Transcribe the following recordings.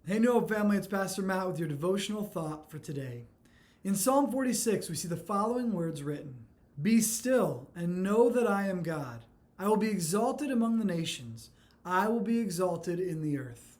Hey, New Hope family, it's Pastor Matt with your devotional thought for today. In Psalm 46, we see the following words written: Be still and know that I am God. I will be exalted among the nations. I will be exalted in the earth.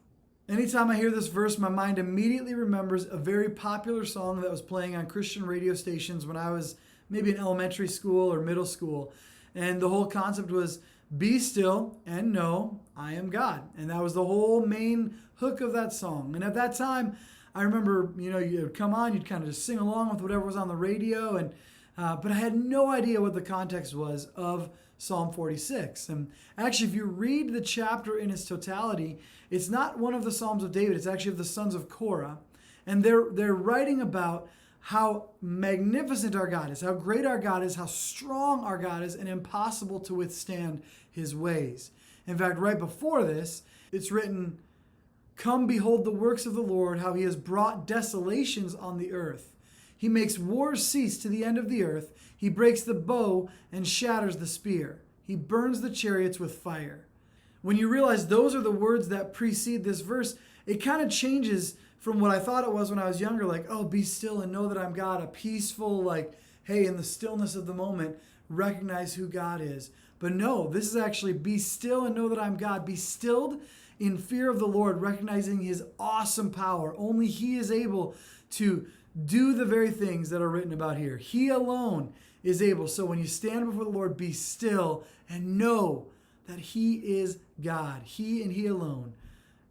Anytime I hear this verse, my mind immediately remembers a very popular song that was playing on Christian radio stations when I was maybe in elementary school or middle school. And the whole concept was, be still and know I am God. And that was the whole main hook of that song. And at that time, I remember, you'd come on, you'd kind of just sing along with whatever was on the radio. But I had no idea what the context was of Psalm 46. And actually, if you read the chapter in its totality, it's not one of the Psalms of David. It's actually of the sons of Korah. And they're writing about how magnificent our God is, how great our God is, how strong our God is, and impossible to withstand his ways. In fact, right before this, it's written, Come behold the works of the Lord, how he has brought desolations on the earth. He makes wars cease to the end of the earth. He breaks the bow and shatters the spear. He burns the chariots with fire. When you realize those are the words that precede this verse, it kind of changes from what I thought it was when I was younger, like, oh, be still and know that I'm God, a peaceful, like, hey, in the stillness of the moment, recognize who God is. But no, this is actually be still and know that I'm God. Be stilled in fear of the Lord, recognizing his awesome power. Only he is able to do the very things that are written about here. He alone is able. So when you stand before the Lord, be still and know that he is God. He and he alone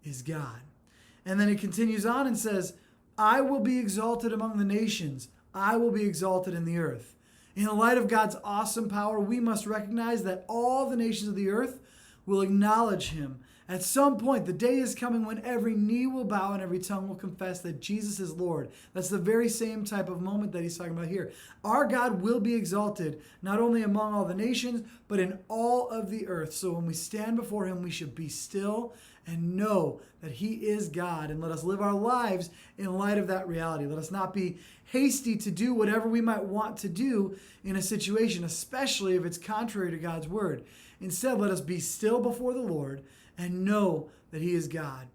is God. And then it continues on and says, I will be exalted among the nations. I will be exalted in the earth. In the light of God's awesome power, we must recognize that all the nations of the earth will acknowledge him. At some point, the day is coming when every knee will bow and every tongue will confess that Jesus is Lord. That's the very same type of moment that he's talking about here. Our God will be exalted, not only among all the nations, but in all of the earth. So when we stand before him, we should be still and know that he is God. And let us live our lives in light of that reality. Let us not be hasty to do whatever we might want to do in a situation, especially if it's contrary to God's word. Instead, let us be still before the Lord and know that he is God.